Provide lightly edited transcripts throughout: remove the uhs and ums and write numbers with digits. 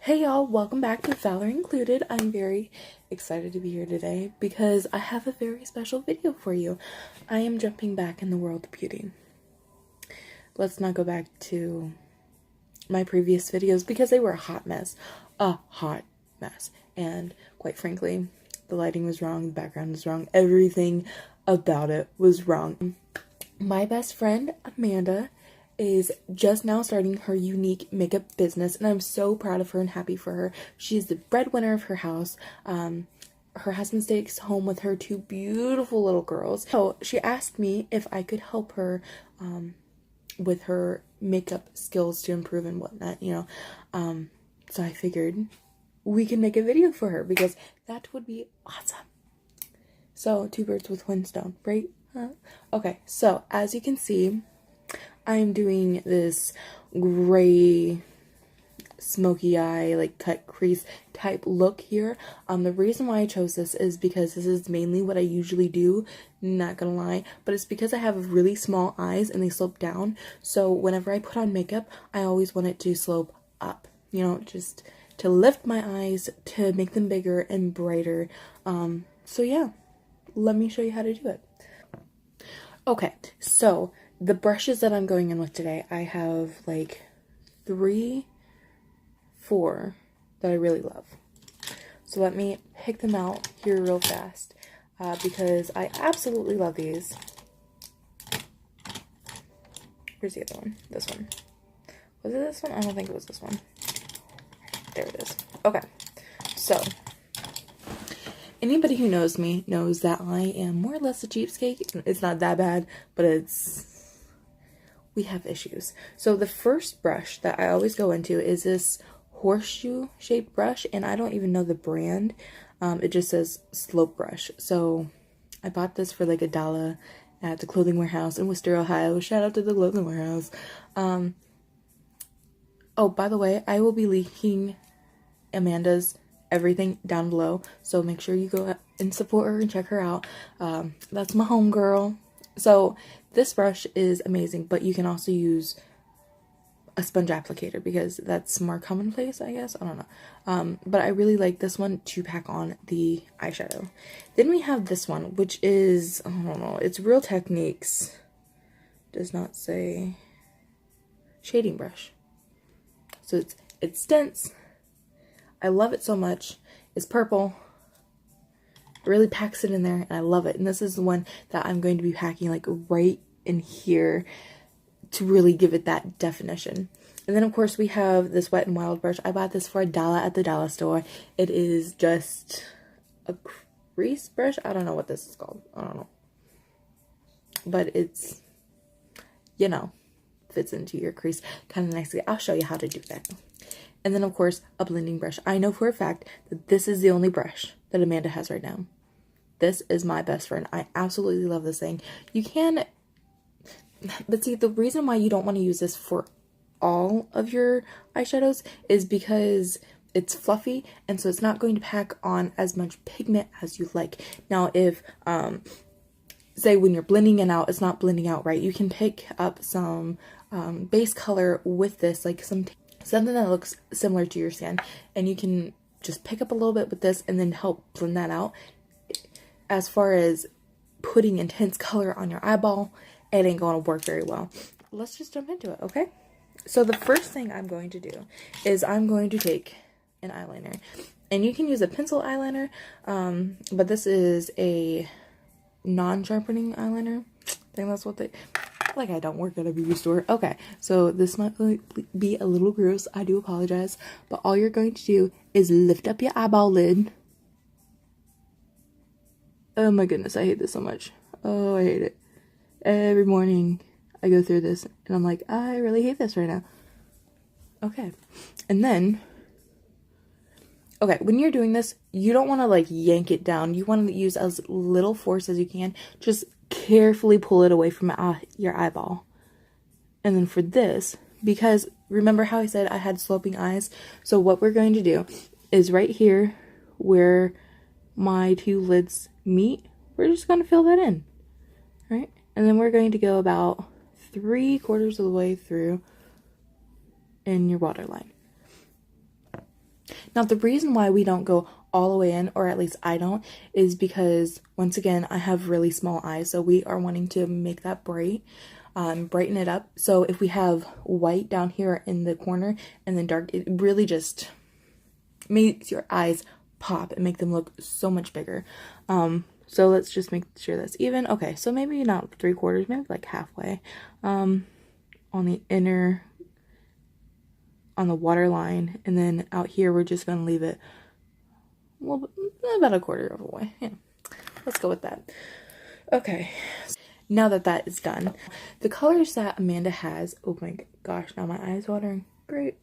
Hey y'all, welcome back to Valerie Included. I'm very excited to be here today because I have a very special video for you. I am jumping back in the world of beauty. Let's not go back to my previous videos because they were a hot mess. A hot mess. And quite frankly, the lighting was wrong, the background was wrong, everything about it was wrong. My best friend, Amanda, is just now starting her unique makeup business, and I'm so proud of her and happy for her. She's the breadwinner of her house. Her husband stays home with her two beautiful little girls. So she asked me if I could help her with her makeup skills to improve and whatnot, so I figured we can make a video for her because that would be awesome. So, two birds with one stone, right? Okay, so as you can see, I'm doing this gray, smoky eye, like cut crease type look here. The reason why I chose this is because this is mainly what I usually do, not gonna lie, but it's because I have really small eyes and they slope down. So whenever I put on makeup, I always want it to slope up, just to lift my eyes, to make them bigger and brighter. So yeah, let me show you how to do it. Okay, so the brushes that I'm going in with today, I have like 3, 4 that I really love. So let me pick them out here real fast because I absolutely love these. Where's the other one? This one. Was it this one? I don't think it was this one. There it is. Okay, so anybody who knows me knows that I am more or less a cheapskate. It's not that bad, but we have issues. So the first brush that I always go into is this horseshoe shaped brush, and I don't even know the brand. It just says slope brush. So I bought this for like $1 at the clothing warehouse in Worcester, Ohio. Shout out to the clothing warehouse. Oh, by the way, I will be linking Amanda's everything down below, so make sure you go and support her and check her out. That's my homegirl. So this brush is amazing, but you can also use a sponge applicator because that's more commonplace, I guess. I don't know. But I really like this one to pack on the eyeshadow. Then we have this one, which is, I don't know, it's Real Techniques. Does not say shading brush. So it's dense. I love it so much. It's purple. It really packs it in there, and I love it. And this is the one that I'm going to be packing like right in here to really give it that definition. And then of course we have this Wet n Wild brush. I bought this for $1 at the dollar store. It is just a crease brush. I don't know what this is called. I don't know. But it's, fits into your crease kind of nicely. I'll show you how to do that. And then, of course, a blending brush. I know for a fact that this is the only brush that Amanda has right now. This is my best friend. I absolutely love this thing. You can, but see, the reason why you don't want to use this for all of your eyeshadows is because it's fluffy, and so it's not going to pack on as much pigment as you like. Now, if, say when you're blending it out, it's not blending out right, you can pick up some base color with this, like something that looks similar to your skin, and you can just pick up a little bit with this and then help blend that out. As far as putting intense color on your eyeball, it ain't going to work very well. Let's just jump into it, okay? So the first thing I'm going to do is I'm going to take an eyeliner, and you can use a pencil eyeliner, but this is a non-sharpening eyeliner. I think that's what like I don't work at a beauty store. Okay, so this might be a little gross. I do apologize. But all you're going to do is lift up your eyeball lid. Oh my goodness, I hate this so much. Oh, I hate it. Every morning I go through this and I'm like, I really hate this right now. Okay, and then, okay, when you're doing this, you don't want to like yank it down. You want to use as little force as you can. Just carefully pull it away from your eyeball. And then for this, because remember how I said I had sloping eyes? So what we're going to do is right here where my two lids meet, we're just going to fill that in, right? And then we're going to go about 3/4 of the way through in your waterline. Now, the reason why we don't go all the way in, or at least I don't, is because, once again, I have really small eyes, so we are wanting to make that bright, brighten it up. So if we have white down here in the corner and then dark, it really just makes your eyes pop and make them look so much bigger. So let's just make sure that's even. Okay, so maybe not 3/4, maybe like halfway. On the inner, on the water line, and then out here we're just gonna leave it a little bit, about 1/4 of a way. Yeah, let's go with that. Okay, now that that is done, the colors that Amanda has, oh my gosh, now my eyes watering, great,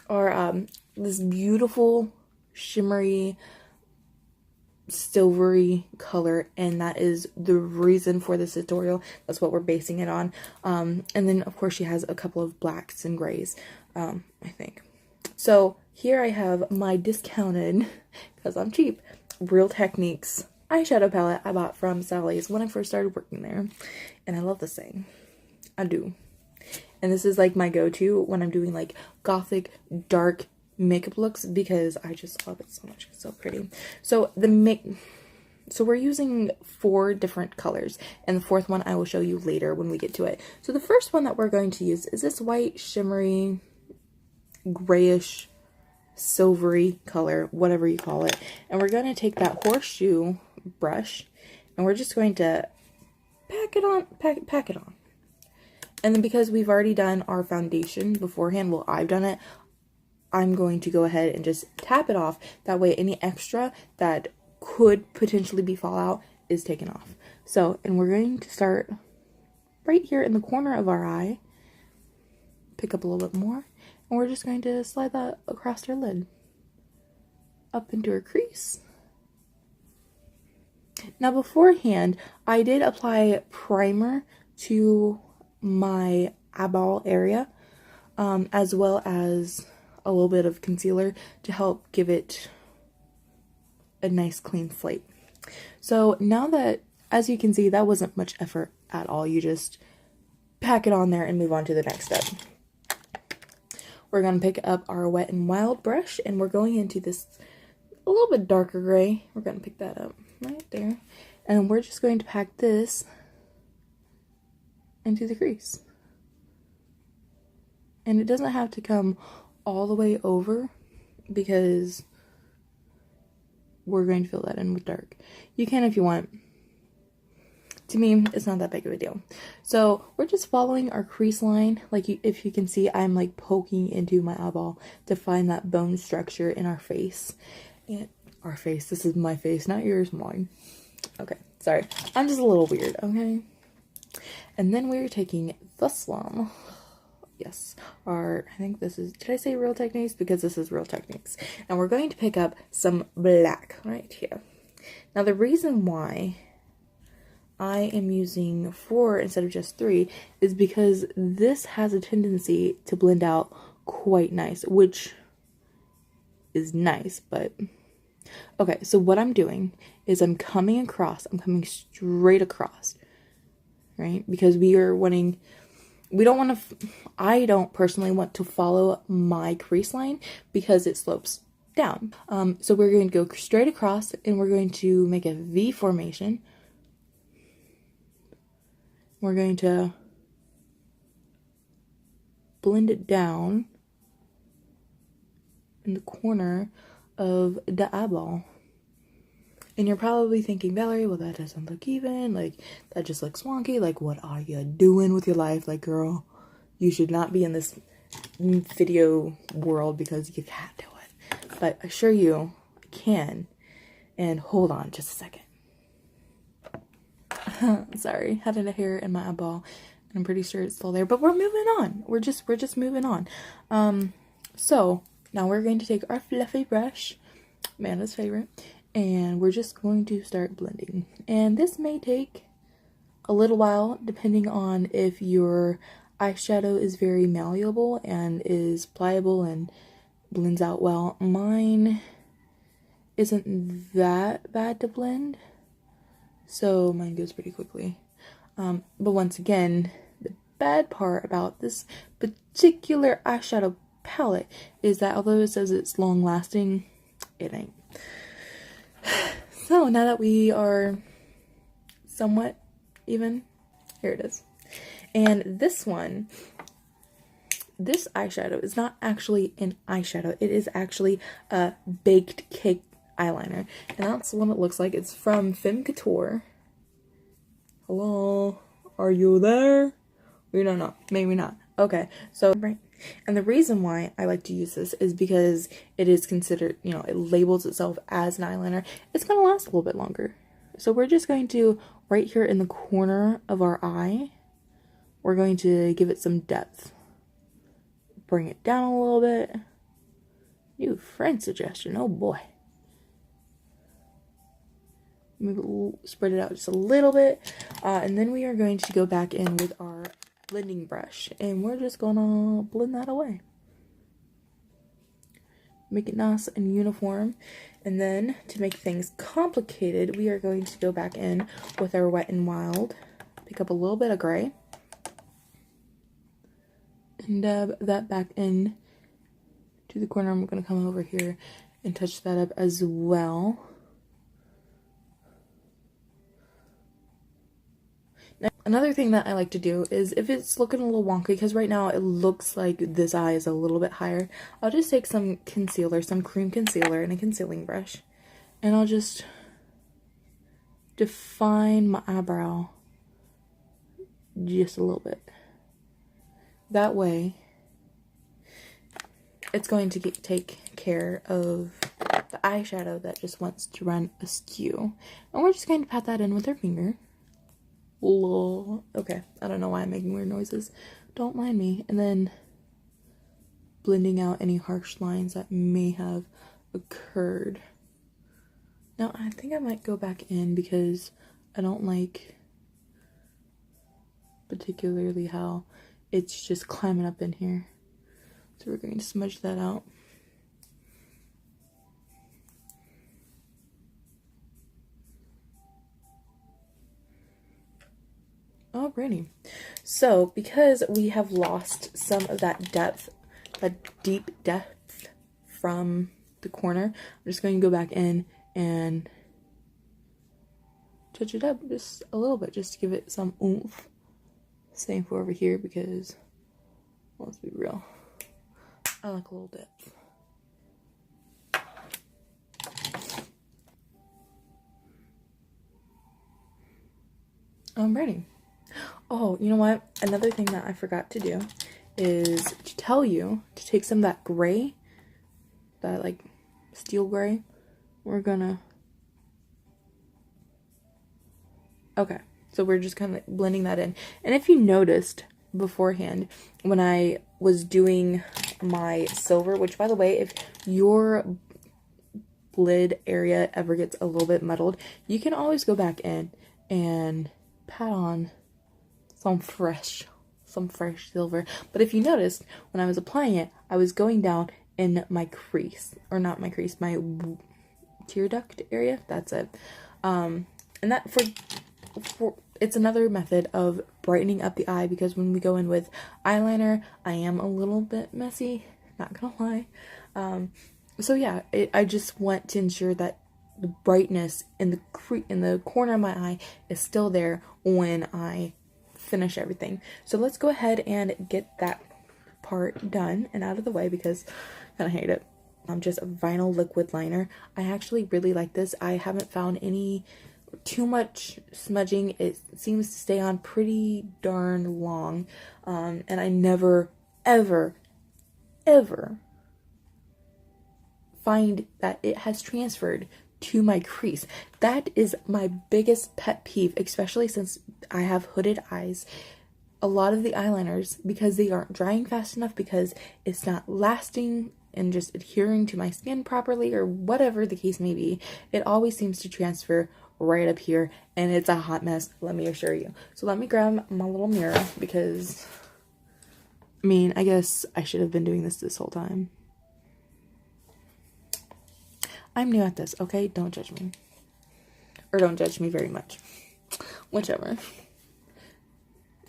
are this beautiful shimmery silvery color, and that is the reason for this tutorial. That's what we're basing it on. And then of course she has a couple of blacks and grays, I think. So here I have my discounted, because I'm cheap, Real Techniques eyeshadow palette I bought from Sally's when I first started working there, and I love this thing. I do. And this is like my go-to when I'm doing like gothic dark makeup looks, because I just love it so much. It's so pretty. So so we're using 4 different colors, and the 4th one I will show you later when we get to it. So the first one that we're going to use is this white shimmery grayish silvery color, whatever you call it, and we're going to take that horseshoe brush and we're just going to pack it on. And then because we've already done our foundation beforehand, well, I've done it, I'm going to go ahead and just tap it off. That way any extra that could potentially be fallout is taken off. So, and we're going to start right here in the corner of our eye. Pick up a little bit more. And we're just going to slide that across her lid. Up into her crease. Now beforehand, I did apply primer to my eyeball area, as well as a little bit of concealer to help give it a nice clean slate. So now that, as you can see, that wasn't much effort at all. You just pack it on there and move on to the next step. We're going to pick up our Wet n Wild brush, and we're going into this a little bit darker gray. We're going to pick that up right there, and we're just going to pack this into the crease. And it doesn't have to come all the way over, because we're going to fill that in with dark. You can if you want. To me, it's not that big of a deal. So we're just following our crease line. Like, if you can see, I'm like poking into my eyeball to find that bone structure in our face. And our face, this is my face, not yours, mine. Okay, sorry, I'm just a little weird, okay? And then we're taking this one. Yes, I think this is, did I say Real Techniques? Because this is Real Techniques. And we're going to pick up some black right here. Now the reason why I am using 4 instead of just 3 is because this has a tendency to blend out quite nice, which is nice, but okay. So what I'm doing is I'm coming straight across, right? Because I don't personally want to follow my crease line because it slopes down. So we're going to go straight across, and we're going to make a V formation. We're going to blend it down in the corner of the eyeball. And you're probably thinking, Valerie, well, that doesn't look even. Like, that just looks wonky. Like, what are you doing with your life? Like, girl, you should not be in this video world because you can't do it. But I assure you, I can. And hold on just a second. Sorry, had a hair in my eyeball, and I'm pretty sure it's still there, but we're moving on. We're just moving on. So now we're going to take our fluffy brush, Amanda's favorite, and we're just going to start blending. And this may take a little while, depending on if your eyeshadow is very malleable and is pliable and blends out well. Mine isn't that bad to blend, so mine goes pretty quickly. But once again, the bad part about this particular eyeshadow palette is that although it says it's long lasting, it ain't. So now that we are somewhat even, here it is. And this one, this eyeshadow is not actually an eyeshadow. It is actually a baked cake eyeliner. And that's what it looks like. It's from Femme Couture. Hello? Are you there? We don't know. Maybe not. Okay. So, right. And the reason why I like to use this is because it is considered, you know, it labels itself as an eyeliner. It's going to last a little bit longer. So we're just going to, right here in the corner of our eye, we're going to give it some depth. Bring it down a little bit. New friend suggestion. Oh boy. Maybe spread it out just a little bit. And then we are going to go back in with our blending brush. And we're just going to blend that away. Make it nice and uniform. And then, to make things complicated, we are going to go back in with our Wet n Wild. Pick up a little bit of gray. And dab that back in to the corner. I'm going to come over here and touch that up as well. Now, another thing that I like to do is if it's looking a little wonky, because right now it looks like this eye is a little bit higher, I'll just take some concealer, some cream concealer and a concealing brush, and I'll just define my eyebrow just a little bit. That way, it's going to take care of the eyeshadow that just wants to run askew. And we're just going to pat that in with our finger. Okay, I don't know why I'm making weird noises. Don't mind me. And then blending out any harsh lines that may have occurred. Now, I think I might go back in because I don't like particularly how it's just climbing up in here. So we're going to smudge that out. Alrighty. So, because we have lost some of that depth, that deep depth from the corner, I'm just going to go back in and touch it up just a little bit, just to give it some oomph. Same for over here because, well, let's be real, I like a little depth. Alrighty. Oh, you know what? Another thing that I forgot to do is to tell you to take some of that gray, that like steel gray. We're gonna, okay, so we're just kind of blending that in. And if you noticed beforehand when I was doing my silver, which by the way, if your lid area ever gets a little bit muddled, you can always go back in and pat on some fresh silver. But if you noticed, when I was applying it, I was going down in my crease, or not my crease, my tear duct area. That's it. And that for it's another method of brightening up the eye, because when we go in with eyeliner, I am a little bit messy, not gonna lie. So yeah, I just want to ensure that the brightness in the corner of my eye is still there when I finish everything. So let's go ahead and get that part done and out of the way, because I kind of hate it. Just a vinyl liquid liner. I actually really like this. I haven't found any too much smudging. It seems to stay on pretty darn long, and I never ever find that it has transferred to my crease. That is my biggest pet peeve, especially since I have hooded eyes. A lot of the eyeliners, because they aren't drying fast enough, because it's not lasting and just adhering to my skin properly, or whatever the case may be, it always seems to transfer right up here, and it's a hot mess, let me assure you. So let me grab my little mirror, because I mean, I guess I should have been doing this whole time. I'm new at this, okay? Don't judge me. Or don't judge me very much. Whichever.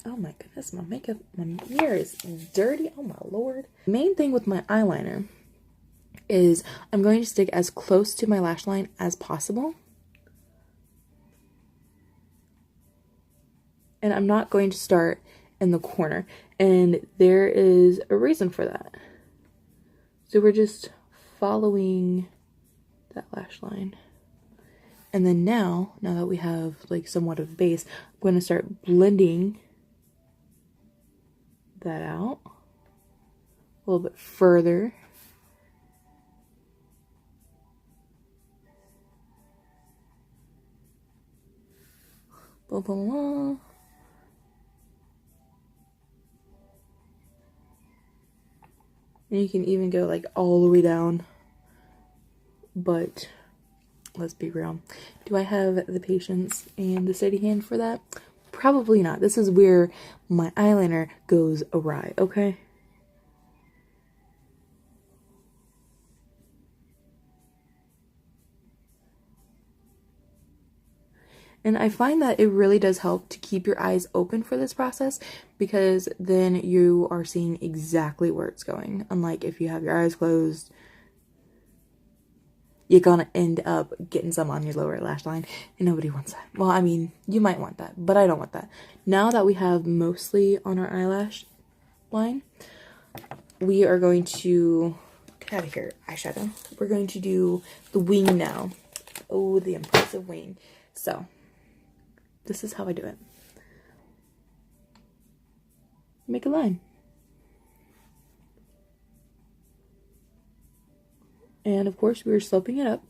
Oh my goodness, my makeup, my mirror is dirty. Oh my lord. Main thing with my eyeliner is I'm going to stick as close to my lash line as possible. And I'm not going to start in the corner. And there is a reason for that. So we're just following that lash line. And then now that we have like somewhat of base, I'm going to start blending that out a little bit further. Blah, blah, blah. And you can even go like all the way down. But let's be real. Do I have the patience and the steady hand for that? Probably not. This is where my eyeliner goes awry, okay? And I find that it really does help to keep your eyes open for this process, because then you are seeing exactly where it's going. Unlike if you have your eyes closed, you're gonna end up getting some on your lower lash line, and nobody wants that. Well, I mean, you might want that, but I don't want that. Now that we have mostly on our eyelash line, we are going to get out of here, eyeshadow. We're going to do the wing now. Oh, the impressive wing. So this is how I do it. Make a line. And of course, we're sloping it up.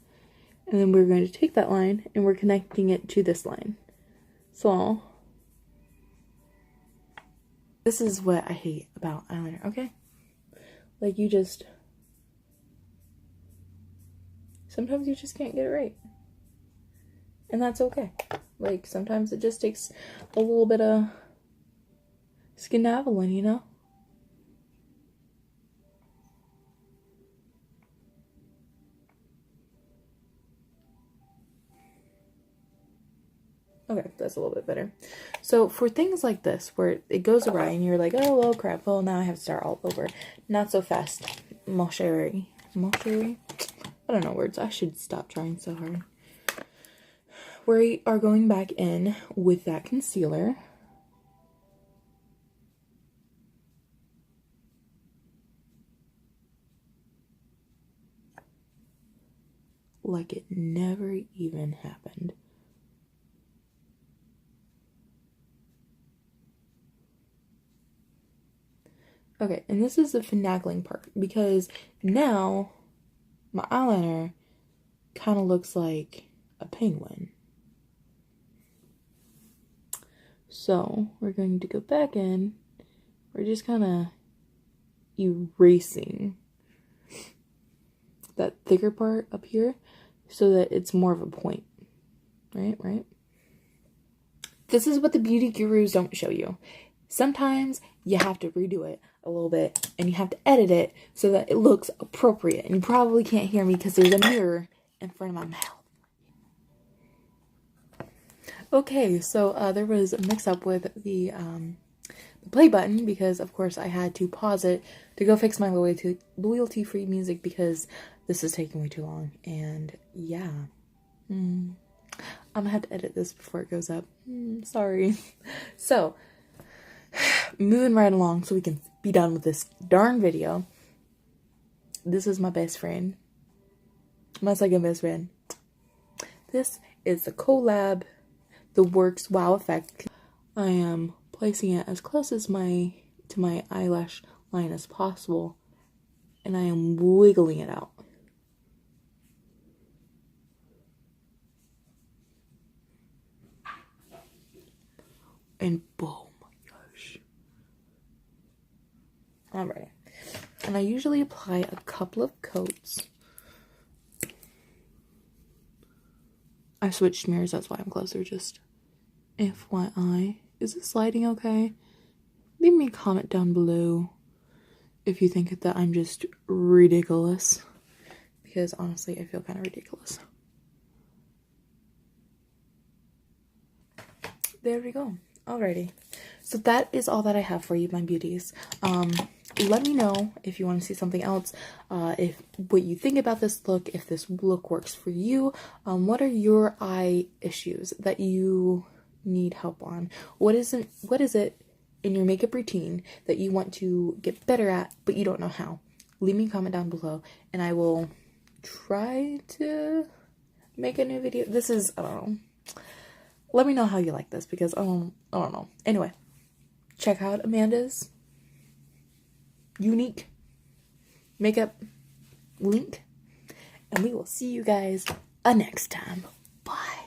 And then we're going to take that line and we're connecting it to this line. So this is what I hate about eyeliner, okay? Like sometimes you just can't get it right. And that's okay. Like, sometimes it just takes a little bit of skenaveling, you know? Okay, that's a little bit better. So for things like this, where it goes awry and you're like, oh, well, crap, well, now I have to start all over. Not so fast. Mon chéri. Mon chéri? I don't know words. I should stop trying so hard. We are going back in with that concealer. Like it never even happened. Okay, and this is the finagling part, because now my eyeliner kind of looks like a penguin. So we're going to go back in. We're just kind of erasing that thicker part up here so that it's more of a point. Right? This is what the beauty gurus don't show you. Sometimes you have to redo it a little bit and you have to edit it so that it looks appropriate. And you probably can't hear me because there's a mirror in front of my mouth. Okay, so there was a mix-up with the play button, because of course I had to pause it to go fix my loyalty-free music because this is taking way too long. And yeah, I'm gonna have to edit this before it goes up. Sorry. So, moving right along so we can be done with this darn video. This is my best friend. My second best friend. This is the collab, the Works Wow Effect. I am placing it as close as to my eyelash line as possible, and I am wiggling it out. And boom. Alright, and I usually apply a couple of coats. I switched mirrors, that's why I'm closer, just FYI. Is this lighting okay? Leave me a comment down below if you think that I'm just ridiculous, because honestly I feel kind of ridiculous. There we go. Alrighty, So that is all that I have for you, my beauties. Let me know if you want to see something else, if what you think about this look, if this look works for you. What are your eye issues that you need help on? What is it in your makeup routine that you want to get better at, but you don't know how? Leave me a comment down below, and I will try to make a new video. This is, I don't know. Let me know how you like this, because I don't know. Anyway, check out Amanda's unique makeup link, and we will see you guys next time. Bye.